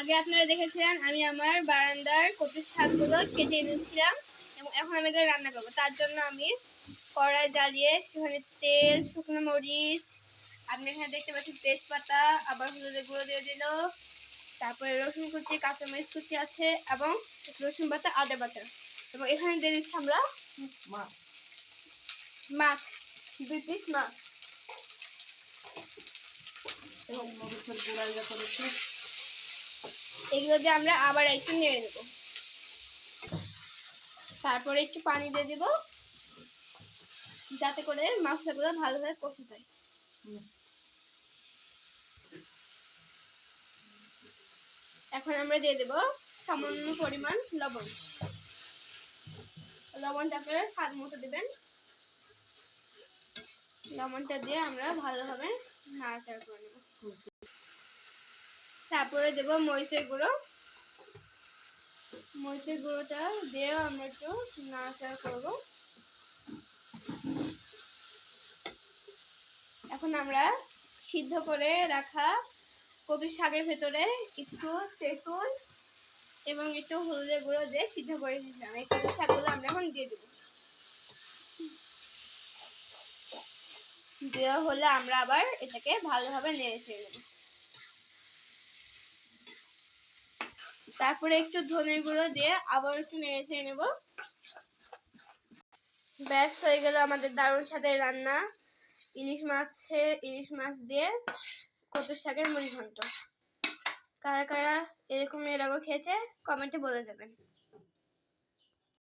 আগে আপনারা দেখেছিলেন আমি আমার বারান্দার কচুর শাকগুলো কেটে এনেছিলাম এবং এখন আমি এগুলো রান্না করবো। তার জন্য আমি কড়াই জ্বালিয়ে সেখানে তেল, শুকনো মরিচ, আপনি এখানে দেখতে পাচ্ছেন তেজপাতা, আবার হলুদের গুঁড়ো দিয়ে দিল, তারপরে রসুন কুচি, কাঁচামরিচ কুচি আছে এবং রসুন বাটা, আদা বাটা, এবং এখানে দিয়ে দিচ্ছি আমরা মাছ, 2 পিস মাছ এবং মরিচের গুঁড়া করেছি। এগুলো দিয়ে আমরা আবার একটু নেড়ে দেবো। তারপরে একটু পানি দিয়ে দিব যাতে করে মশলাগুলো ভালোভাবে কষে যায়। এখন আমরা দিয়ে দেব সামান্য পরিমাণ লবণ। লবণটা আপনারা স্বাদ মতো দেবেন। লবণটা দিয়ে আমরা ভালোভাবে নাড়াচাড়া করে নেব। তারপরে দেব মরিচের গুঁড়ো। মরিচের গুঁড়োটা দিয়েও আমরা একটু নাড়াচাড়া করব। এখন আমরা সিদ্ধ করে রাখা কচুর শাকের ভেতরে একটু তেঁতুল এবং একটু হলুদের গুঁড়ো দিয়ে সিদ্ধ করে নিয়েছিলাম। এই কচুর শাকগুলো আমরা এখন দিয়ে দেব। দেওয়া হলে আমরা আবার এটাকে ভালোভাবে নেড়ে চেড়ে নেব। তারপরে একটু ধনের গুঁড়ো দিয়ে আবার একটু নেড়ে চেড়ে নেব। ব্যাস হয়ে গেল আমাদের দারুণ স্বাদের রান্না, ইলিশ মাছ দিয়ে কচুর শাকের মুড়ি ঘন্ট। কারা কারা এরকম এর আগে খেয়েছে কমেন্টে বলে যাবেন।